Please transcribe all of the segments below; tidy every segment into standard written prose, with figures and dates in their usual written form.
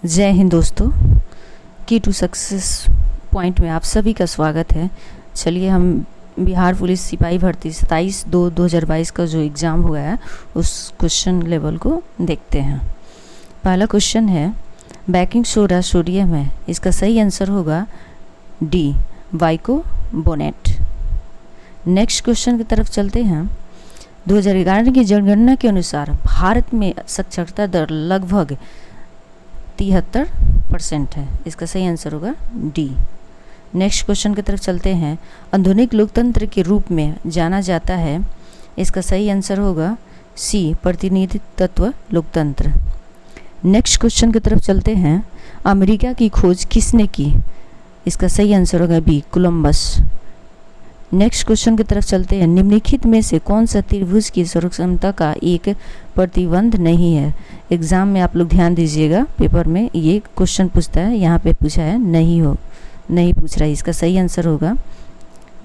जय हिंद दोस्तों, की टू सक्सेस पॉइंट में आप सभी का स्वागत है। चलिए हम बिहार पुलिस सिपाही भर्ती 27/2/2022 का जो एग्ज़ाम हुआ है उस क्वेश्चन लेवल को देखते हैं। पहला क्वेश्चन है बेकिंग सोडा सोडियम है, इसका सही आंसर होगा डी बाइकोबोनेट। नेक्स्ट क्वेश्चन की तरफ चलते हैं। 2011 की जनगणना के अनुसार भारत में साक्षरता दर लगभग 73% है, इसका सही आंसर होगा डी। नेक्स्ट क्वेश्चन की तरफ चलते हैं। आधुनिक लोकतंत्र के रूप में जाना जाता है, इसका सही आंसर होगा सी प्रतिनिधित्व लोकतंत्र। नेक्स्ट क्वेश्चन की तरफ चलते हैं। अमेरिका की खोज किसने की, इसका सही आंसर होगा बी कोलंबस। नेक्स्ट क्वेश्चन की तरफ चलते हैं। निम्नलिखित में से कौन सा त्रिभुज की सर्वक्षमता का एक प्रतिबंध नहीं है। एग्जाम में आप लोग ध्यान दीजिएगा, पेपर में ये क्वेश्चन पूछता है, यहाँ पे पूछा है नहीं पूछ रहा है, इसका सही आंसर होगा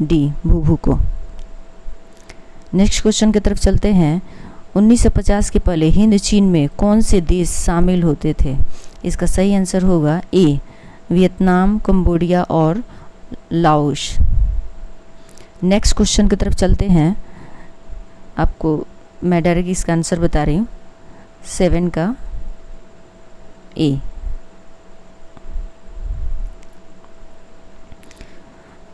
डी भूभू को। नेक्स्ट क्वेश्चन की तरफ चलते हैं। 1950 के पहले हिंद चीन में कौन से देश शामिल होते थे, इसका सही आंसर होगा ए वियतनाम, कंबोडिया और लाओस। नेक्स्ट क्वेश्चन की तरफ चलते हैं। आपको मैं डायरेक्ट इसका आंसर बता रही हूँ, 7 का ए।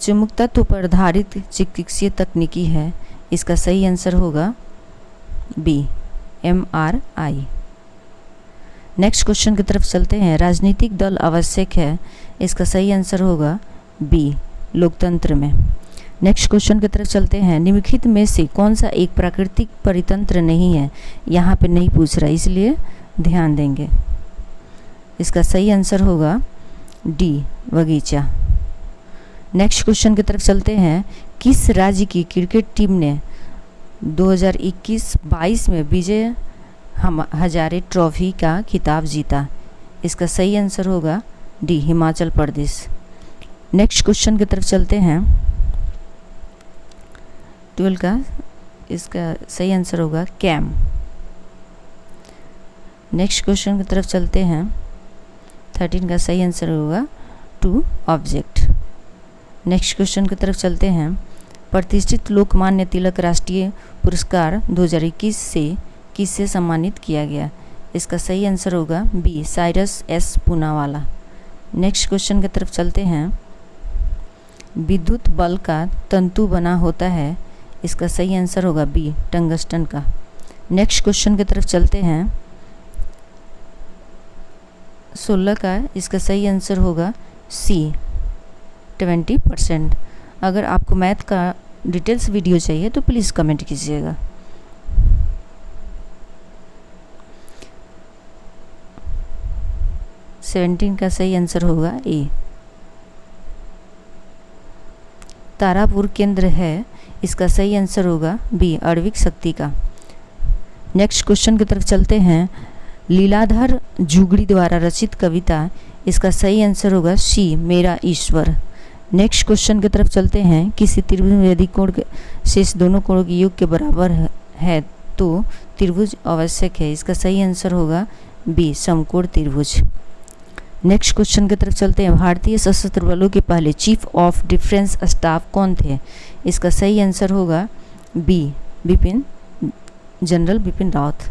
चुंबक तत्व पर आधारित चिकित्सीय तकनीकी है, इसका सही आंसर होगा बी MRI। नेक्स्ट क्वेश्चन की तरफ चलते हैं। राजनीतिक दल आवश्यक है, इसका सही आंसर होगा बी लोकतंत्र में। नेक्स्ट क्वेश्चन की तरफ चलते हैं। निम्नलिखित में से कौन सा एक प्राकृतिक परितंत्र नहीं है, यहाँ पे नहीं पूछ रहा, इसलिए ध्यान देंगे। इसका सही आंसर होगा डी बगीचा। नेक्स्ट क्वेश्चन की तरफ चलते हैं। किस राज्य की क्रिकेट टीम ने 2021-22 में विजय हजारे ट्रॉफी का खिताब जीता, इसका सही आंसर होगा D Himachal Pradesh. Next question की तरफ चलते हैं। 12 का इसका सही आंसर होगा कैम। नेक्स्ट क्वेश्चन की तरफ चलते हैं। 13 का सही आंसर होगा टू ऑब्जेक्ट। नेक्स्ट क्वेश्चन की तरफ चलते हैं। प्रतिष्ठित लोकमान्य तिलक राष्ट्रीय पुरस्कार 2021 से किससे सम्मानित किया गया, इसका सही आंसर होगा B Cyrus S Poonawalla. Next question की तरफ चलते हैं। विद्युत बल्ब का तंतु बना होता है, इसका सही आंसर होगा बी टंगस्टन का। नेक्स्ट क्वेश्चन की तरफ चलते हैं। 16 का इसका सही आंसर होगा सी 20%। अगर आपको मैथ का डिटेल्स वीडियो चाहिए तो प्लीज़ कमेंट कीजिएगा। सेवेंटीन का सही आंसर होगा ए तारापुर केंद्र है, इसका सही आंसर होगा बी आणविक शक्ति का। नेक्स्ट क्वेश्चन की तरफ चलते हैं। लीलाधर जुगड़ी द्वारा रचित कविता, इसका सही आंसर होगा सी मेरा ईश्वर। नेक्स्ट क्वेश्चन की तरफ चलते हैं। किसी त्रिभुज में यदि कोण शेष दोनों कोणों के योग के बराबर है तो त्रिभुज आवश्यक है, इसका सही आंसर होगा बी समकोण त्रिभुज। नेक्स्ट क्वेश्चन की तरफ चलते हैं। भारतीय सशस्त्र बलों के पहले चीफ ऑफ डिफेंस स्टाफ कौन थे, इसका सही आंसर होगा B general Bipin Rawat.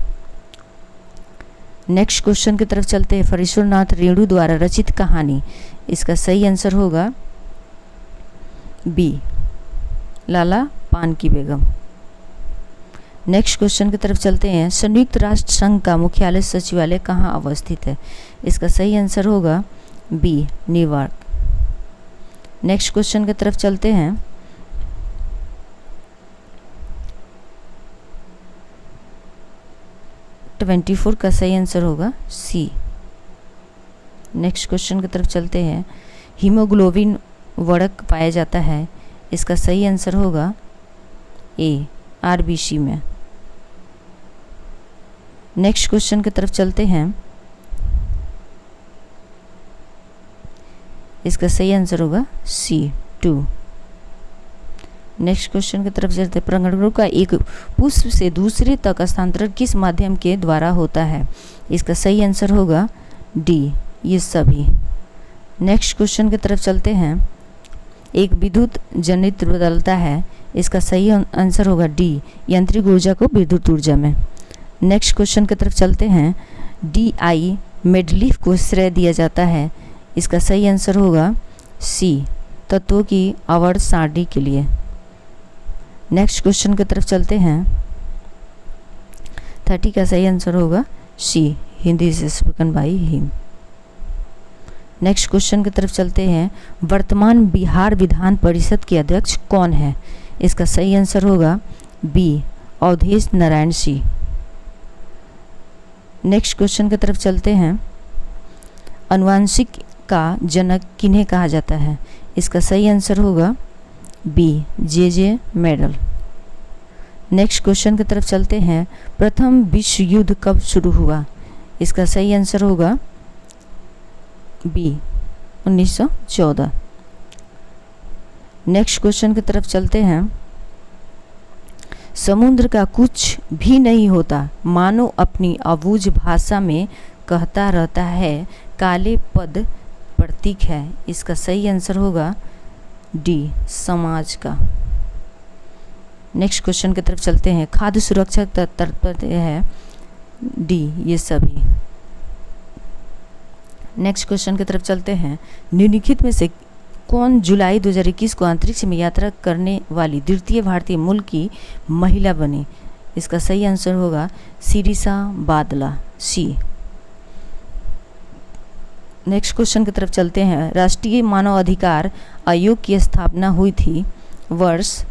Next question की तरफ चलते हैं। फरीश्वरनाथ रेणु द्वारा रचित कहानी, इसका सही आंसर होगा बी लाला पान की बेगम। नेक्स्ट क्वेश्चन की तरफ चलते हैं। संयुक्त राष्ट्र संघ का मुख्यालय सचिवालय कहाँ अवस्थित है, इसका सही आंसर होगा बी न्यूयॉर्क। नेक्स्ट क्वेश्चन की तरफ चलते हैं। ट्वेंटी का सही आंसर होगा सी। नेक्स्ट क्वेश्चन की तरफ चलते हैं। हीमोग्लोबिन वर्णक पाया जाता है, इसका सही आंसर होगा ए RBC में। नेक्स्ट क्वेश्चन की तरफ चलते हैं। इसका सही आंसर होगा C2। नेक्स्ट क्वेश्चन की तरफ चलते। परागणों का एक पुष्प से दूसरे तक स्थानांतरण किस माध्यम के द्वारा होता है, इसका सही आंसर होगा डी ये सभी। नेक्स्ट क्वेश्चन की तरफ चलते हैं। एक विद्युत जनित्र बदलता है, इसका सही आंसर होगा डी, यांत्रिक ऊर्जा को विद्युत ऊर्जा में। नेक्स्ट क्वेश्चन की तरफ चलते हैं। डी.आई. मेडलिफ को श्रेय दिया जाता है, इसका सही आंसर होगा सी, तत्वों की आवर्त सारणी के लिए। नेक्स्ट क्वेश्चन की तरफ चलते हैं। 30 का सही आंसर होगा सी, हिंदी से spoken by him. Next question की तरफ चलते हैं। वर्तमान बिहार विधान परिषद के अध्यक्ष कौन है, इसका सही आंसर होगा B, Awadhesh Narayan Singh. Next question की तरफ चलते हैं। आनुवंशिक का जनक किन्हें कहा जाता है, इसका सही आंसर होगा बी, जे मेडल। नेक्स्ट क्वेश्चन की तरफ चलते हैं। प्रथम विश्व युद्ध कब शुरू हुआ, इसका सही आंसर होगा बी, 1914। नेक्स्ट क्वेश्चन की तरफ चलते हैं। समुद्र का कुछ भी नहीं होता, मानो अपनी अबूझ भाषा में कहता रहता है, काले पद प्रतीक है, इसका सही आंसर होगा डी, समाज का। नेक्स्ट क्वेश्चन की तरफ चलते हैं। खाद्य सुरक्षा का तात्पर्य है डी, ये सभी। नेक्स्ट क्वेश्चन की तरफ चलते हैं। निम्नलिखित में से कौन जुलाई 2021 को अंतरिक्ष में यात्रा करने वाली द्वितीय भारतीय मूल की महिला बनी, इसका सही आंसर होगा शिरीषा बादला, सी। नेक्स्ट क्वेश्चन की तरफ चलते हैं। राष्ट्रीय मानव अधिकार आयोग की स्थापना हुई थी वर्ष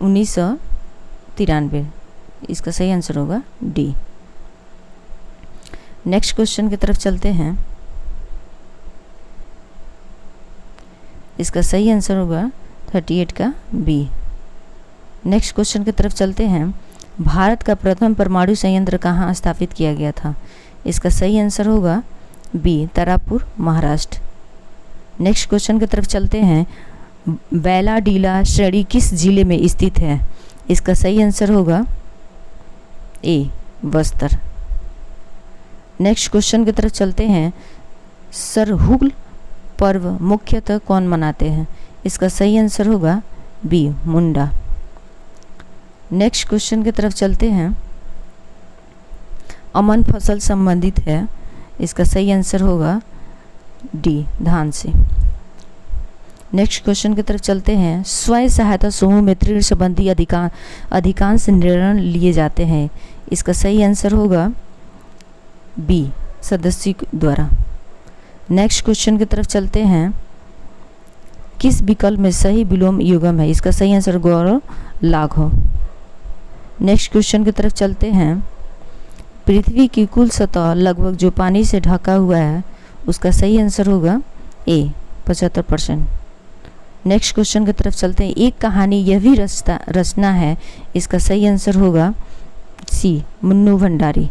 1993, इसका सही आंसर होगा डी। नेक्स्ट क्वेश्चन की तरफ चलते हैं। इसका सही आंसर होगा 38 का बी। नेक्स्ट क्वेश्चन की तरफ चलते हैं। भारत का प्रथम परमाणु संयंत्र कहाँ स्थापित किया गया था, इसका सही आंसर होगा B, Tarapur, Maharashtra. Next question की तरफ चलते हैं। बैलाडीला श्रेणी किस जिले में स्थित है, इसका सही आंसर होगा ए, बस्तर। नेक्स्ट क्वेश्चन की तरफ चलते हैं। सरहुल पर्व मुख्यतः कौन मनाते हैं, इसका सही आंसर होगा बी, मुंडा। नेक्स्ट क्वेश्चन की तरफ चलते हैं। अमन फसल संबंधित है, इसका सही आंसर होगा डी, धान से। नेक्स्ट क्वेश्चन की तरफ चलते हैं। स्वयं सहायता समूह में ऋण संबंधी अधिकांश निर्णय लिए जाते हैं, इसका सही आंसर होगा बी, सदस्य द्वारा। नेक्स्ट क्वेश्चन की तरफ चलते हैं। किस विकल्प में सही विलोम युगम है, इसका सही आंसर गौरव लाघव। नेक्स्ट क्वेश्चन की तरफ चलते हैं। पृथ्वी की कुल सतह लगभग जो पानी से ढका हुआ है, उसका सही आंसर होगा ए, 75%। नेक्स्ट क्वेश्चन की तरफ चलते हैं। एक कहानी यह भी रचना है, इसका सही आंसर होगा सी, मुन्नू भंडारी।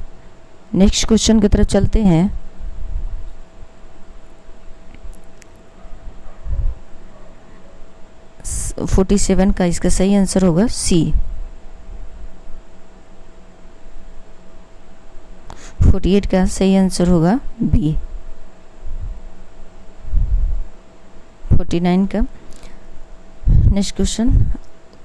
नेक्स्ट क्वेश्चन की तरफ चलते हैं। स 47 का इसका सही आंसर होगा सी। 48 का सही आंसर होगा बी। 49 का। Next question.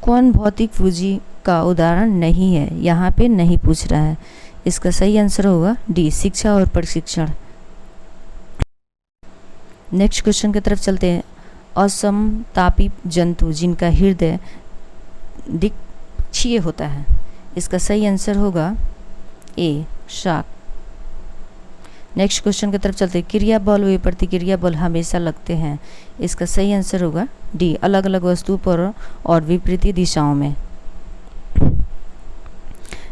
कौन भौतिक पूंजी का उदाहरण नहीं है, यहाँ पे नहीं पूछ रहा है, इसका सही आंसर होगा डी, शिक्षा और प्रशिक्षण। नेक्स्ट क्वेश्चन की तरफ चलते हैं। असमतापी जंतु जिनका हृदय द्विपक्षीय होता है, इसका सही आंसर होगा ए, शाक। नेक्स्ट क्वेश्चन की तरफ चलते हैं। क्रिया बल व प्रतिक्रिया बल हमेशा लगते हैं, इसका सही आंसर होगा डी, अलग अलग वस्तु पर और विपरीत दिशाओं में।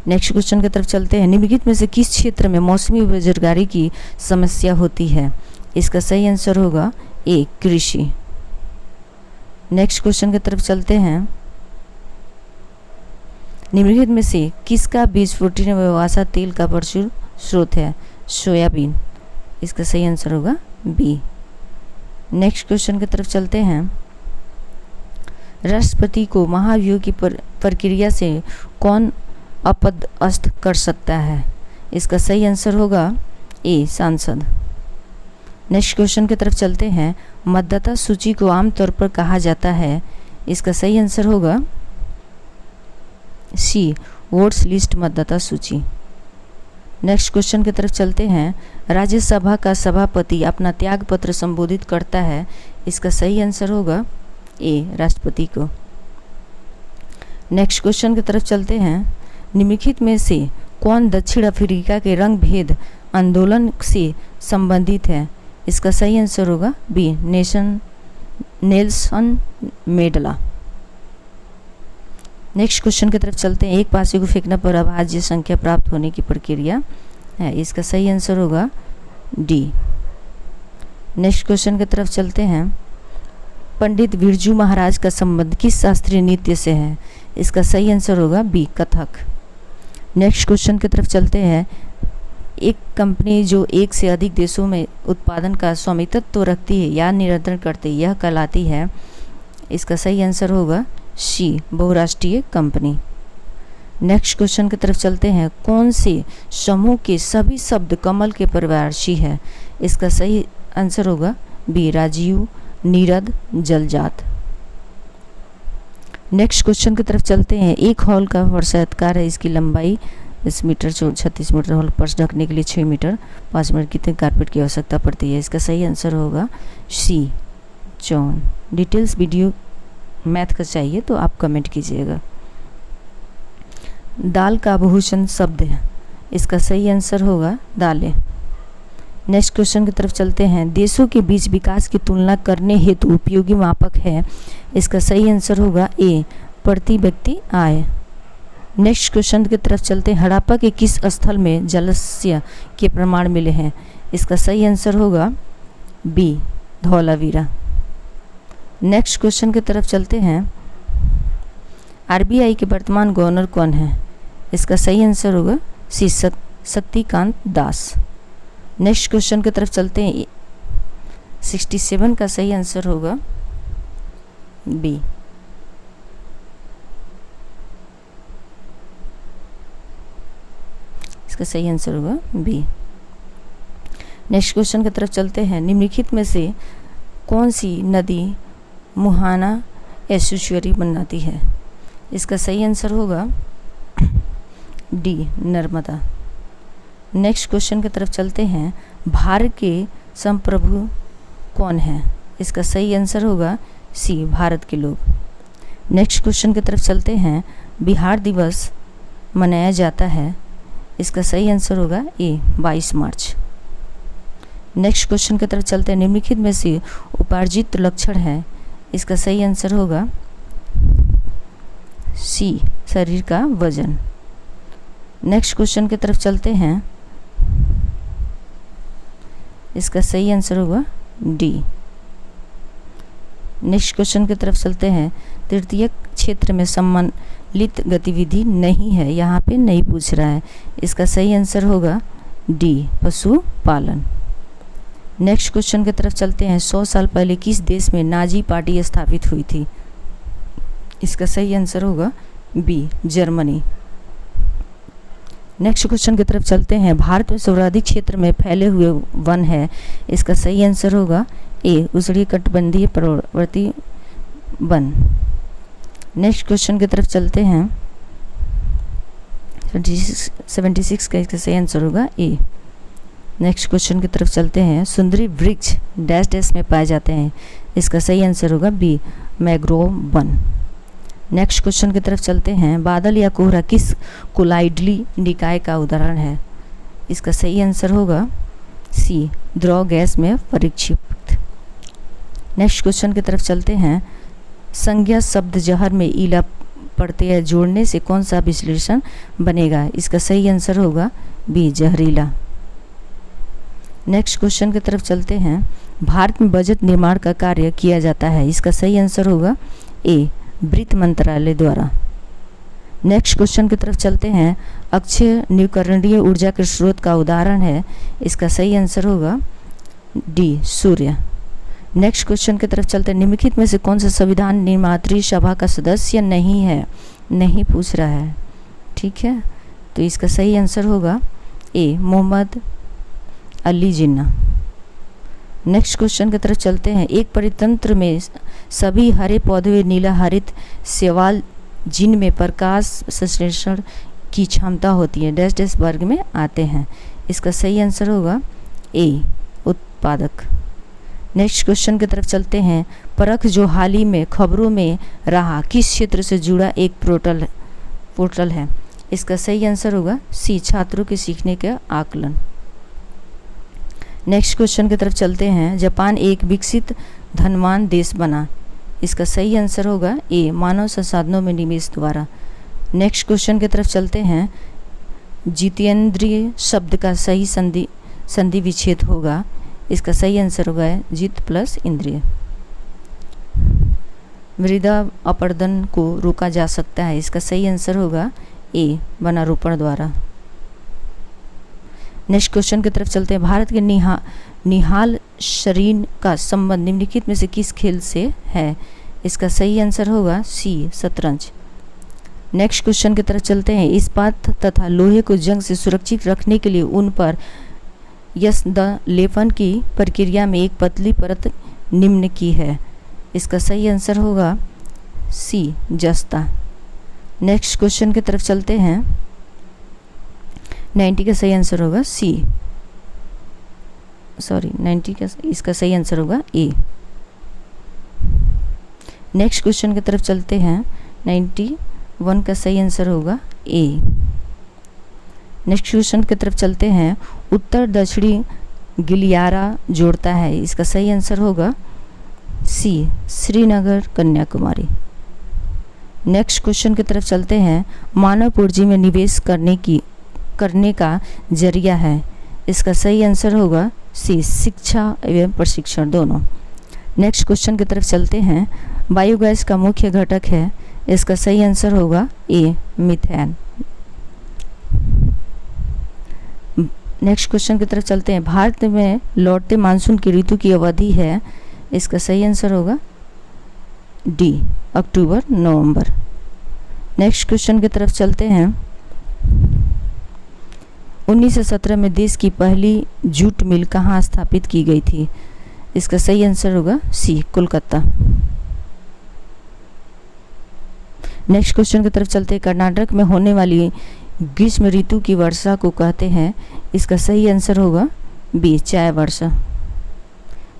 नेक्स्ट क्वेश्चन की तरफ चलते हैं। निम्नलिखित में से किस क्षेत्र में मौसमी बेरोजगारी की समस्या होती है, इसका सही आंसर होगा ए, कृषि। नेक्स्ट क्वेश्चन की तरफ चलते हैं। निम्नलिखित में से किसका बीज प्रोटीन व वसा तेल का प्रचुर स्रोत है, सोयाबीन, इसका सही आंसर होगा बी। नेक्स्ट क्वेश्चन की तरफ चलते हैं। राष्ट्रपति को महाभियोग की प्रक्रिया से कौन अपदस्थ कर सकता है, इसका सही आंसर होगा ए, सांसद। नेक्स्ट क्वेश्चन की तरफ चलते हैं। मतदाता सूची को आमतौर पर कहा जाता है, इसका सही आंसर होगा सी, वोट्स लिस्ट मतदाता सूची। नेक्स्ट क्वेश्चन की तरफ चलते हैं। राज्यसभा का सभापति अपना त्याग पत्र संबोधित करता है, इसका सही आंसर होगा ए, राष्ट्रपति को। नेक्स्ट क्वेश्चन की तरफ चलते हैं। निम्नलिखित में से कौन दक्षिण अफ्रीका के रंग भेद आंदोलन से संबंधित है, इसका सही आंसर होगा B, Nelson Mandela. Next question की तरफ चलते हैं। एक पासे को फेंकने पर अभाज्य संख्या प्राप्त होने की प्रक्रिया है, इसका सही आंसर होगा डी। नेक्स्ट क्वेश्चन की तरफ चलते हैं। पंडित बिरजू महाराज का संबंध किस शास्त्रीय नृत्य से है, इसका सही आंसर होगा बी, कथक। नेक्स्ट क्वेश्चन की तरफ चलते हैं। एक कंपनी जो एक से अधिक देशों में उत्पादन का स्वामित्व रखती है या नियंत्रण करती है, यह कहलाती है, इसका सही आंसर होगा सी, बहुराष्ट्रीय कंपनी। नेक्स्ट क्वेश्चन की तरफ चलते हैं। कौन से समूह के सभी शब्द कमल के परिवारशी है, इसका सही आंसर होगा B, Rajiv, Neerad, जलजात। Next question की तरफ चलते हैं। एक हॉल का वर्षायतकार है, इसकी लंबाई 10 मीटर, 36 मीटर, हॉल फर्श ढकने के लिए 6 मीटर, 5 मीटर कितने कारपेट की आवश्यकता पड़ती है, इसका सही आंसर होगा सी, 54। डिटेल्स वीडियो मैथ का चाहिए तो आप कमेंट कीजिएगा। दाल का आभूषण शब्द है, इसका सही आंसर होगा दालें। नेक्स्ट क्वेश्चन की तरफ चलते हैं। देशों के बीच विकास की तुलना करने हेतु उपयोगी मापक है, इसका सही आंसर होगा ए, प्रति व्यक्ति आय। नेक्स्ट क्वेश्चन की तरफ चलते हैं। हड़प्पा के किस स्थल में जलस्य के प्रमाण मिले हैं, इसका सही आंसर होगा बी, धौलावीरा। नेक्स्ट क्वेश्चन की तरफ चलते हैं। आरबीआई के वर्तमान गवर्नर कौन है, इसका सही आंसर होगा सी, शक्तिकांत दास। नेक्स्ट क्वेश्चन की तरफ चलते हैं। 67 का सही आंसर होगा बी। इसका सही आंसर होगा बी। नेक्स्ट क्वेश्चन की तरफ चलते हैं। निम्नलिखित में से कौन सी नदी मुहाना एस्चुरी बनाती है, इसका सही आंसर होगा डी, नर्मदा। नेक्स्ट क्वेश्चन की तरफ चलते हैं। भारत के संप्रभु कौन है, इसका सही आंसर होगा सी, भारत के लोग। नेक्स्ट क्वेश्चन की तरफ चलते हैं। बिहार दिवस मनाया जाता है, इसका सही आंसर होगा ए, 22 मार्च। नेक्स्ट क्वेश्चन की तरफ चलते हैं। निम्नलिखित में से उपार्जित लक्षण है, इसका सही आंसर होगा सी, शरीर का वजन। नेक्स्ट क्वेश्चन की तरफ चलते हैं। इसका सही आंसर होगा डी। नेक्स्ट क्वेश्चन की तरफ चलते हैं। तृतीय क्षेत्र में सम्मिलित गतिविधि नहीं है, यहाँ पे नहीं पूछ रहा है, इसका सही आंसर होगा डी, पशुपालन। नेक्स्ट क्वेश्चन की तरफ चलते हैं। 100 साल पहले किस देश में नाजी पार्टी स्थापित हुई थी, इसका सही आंसर होगा बी, जर्मनी। नेक्स्ट क्वेश्चन की तरफ चलते हैं। भारत में सर्वाधिक क्षेत्र में फैले हुए वन है, इसका सही आंसर होगा ए, उष्णकटिबंधीय पर्वतीय वन। नेक्स्ट क्वेश्चन की तरफ चलते हैं। 76 का इसका सही आंसर होगा ए। नेक्स्ट क्वेश्चन की तरफ चलते हैं। सुंदरी वृक्ष डैश डैश में पाए जाते हैं, इसका सही आंसर होगा बी, मैंग्रोव वन। नेक्स्ट क्वेश्चन की तरफ चलते हैं। बादल या कोहरा किस कोलाइडली निकाय का उदाहरण है, इसका सही आंसर होगा सी, द्रव गैस में परिक्षेपित। नेक्स्ट क्वेश्चन की तरफ चलते हैं। संज्ञा शब्द जहर में ईला प्रत्यय जोड़ने से कौन सा विश्लेषण बनेगा, इसका सही आंसर होगा बी, जहरीला। नेक्स्ट क्वेश्चन की तरफ चलते हैं। भारत में बजट निर्माण का कार्य किया जाता है, इसका सही आंसर होगा ए, वित्त मंत्रालय द्वारा। नेक्स्ट क्वेश्चन की तरफ चलते हैं। अक्षय नवीकरणीय ऊर्जा के स्रोत का उदाहरण है, इसका सही आंसर होगा डी, सूर्य। नेक्स्ट क्वेश्चन की तरफ चलते हैं। निम्नलिखित में से कौन सा संविधान निर्मात्री सभा का सदस्य नहीं है, नहीं पूछ रहा है, ठीक है, तो इसका सही आंसर होगा ए, मोहम्मद अली जिन्ना। नेक्स्ट क्वेश्चन की तरफ चलते हैं। एक परितंत्र में सभी हरे पौधे नीला हरित शैवाल जिनमें प्रकाश संश्लेषण की क्षमता होती है डैश डैश वर्ग में आते हैं। इसका सही आंसर होगा ए उत्पादक। नेक्स्ट क्वेश्चन की तरफ चलते हैं। परख जो हाल ही में खबरों में रहा किस क्षेत्र से जुड़ा एक पोर्टल है। इसका सही आंसर होगा सी छात्रों के सीखने का आकलन। नेक्स्ट क्वेश्चन की तरफ चलते हैं। जापान एक विकसित धनवान देश बना। इसका सही आंसर होगा ए मानव संसाधनों में निवेश द्वारा। नेक्स्ट क्वेश्चन की तरफ चलते हैं। जितेंद्रिय शब्द का सही संधि विच्छेद होगा। इसका सही आंसर होगा जित प्लस इंद्रिय। मृदा अपरदन को रोका जा सकता है। इसका सही आंसर होगा ए वनारोपण द्वारा। नेक्स्ट क्वेश्चन की तरफ चलते हैं। भारत के निहाल शरीर का संबंध निम्नलिखित में से किस खेल से है। इसका सही आंसर होगा सी शतरंज। नेक्स्ट क्वेश्चन की तरफ चलते हैं। इस्पात तथा लोहे को जंग से सुरक्षित रखने के लिए उन पर लेपन की प्रक्रिया में एक पतली परत निम्न की है। इसका सही आंसर होगा सी जस्ता। नेक्स्ट क्वेश्चन की तरफ चलते हैं। 90 का सही आंसर होगा सी 90 का इसका सही आंसर होगा ए। नेक्स्ट क्वेश्चन की तरफ चलते हैं। 91 का सही आंसर होगा ए। नेक्स्ट क्वेश्चन की तरफ चलते हैं। उत्तर दक्षिणी गिलियारा जोड़ता है। इसका सही आंसर होगा सी श्रीनगर कन्याकुमारी। नेक्स्ट क्वेश्चन की तरफ चलते हैं। मानव पूंजी में निवेश करने का जरिया है। इसका सही आंसर होगा सी शिक्षा एवं प्रशिक्षण दोनों। नेक्स्ट क्वेश्चन की तरफ चलते हैं। बायोगैस का मुख्य घटक है। इसका सही आंसर होगा ए मीथेन। नेक्स्ट क्वेश्चन की तरफ चलते हैं। भारत में लौटते मानसून की ऋतु की अवधि है। इसका सही आंसर होगा डी अक्टूबर नवंबर। नेक्स्ट क्वेश्चन की तरफ चलते हैं। 1917 में देश की पहली जूट मिल कहाँ स्थापित की गई थी। इसका सही आंसर होगा सी कोलकाता। नेक्स्ट क्वेश्चन की तरफ चलते हैं। कर्नाटक में होने वाली ग्रीष्म ऋतु की वर्षा को कहते हैं। इसका सही आंसर होगा बी चाय वर्षा।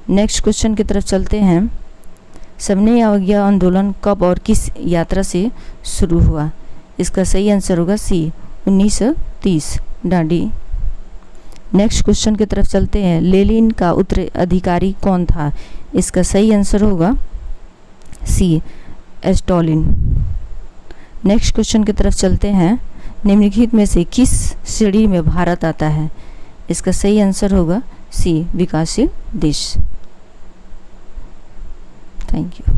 नेक्स्ट क्वेश्चन की तरफ चलते हैं। सबने अवज्ञा आंदोलन कब और किस यात्रा से शुरू हुआ। इसका सही आंसर होगा सी 1930 डांडी। नेक्स्ट क्वेश्चन की तरफ चलते हैं। लेनिन का उत्तराधिकारी कौन था। इसका सही आंसर होगा सी स्टालिन। नेक्स्ट क्वेश्चन की तरफ चलते हैं। निम्नलिखित में से किस श्रेणी में भारत आता है। इसका सही आंसर होगा सी विकासशील देश। Thank you.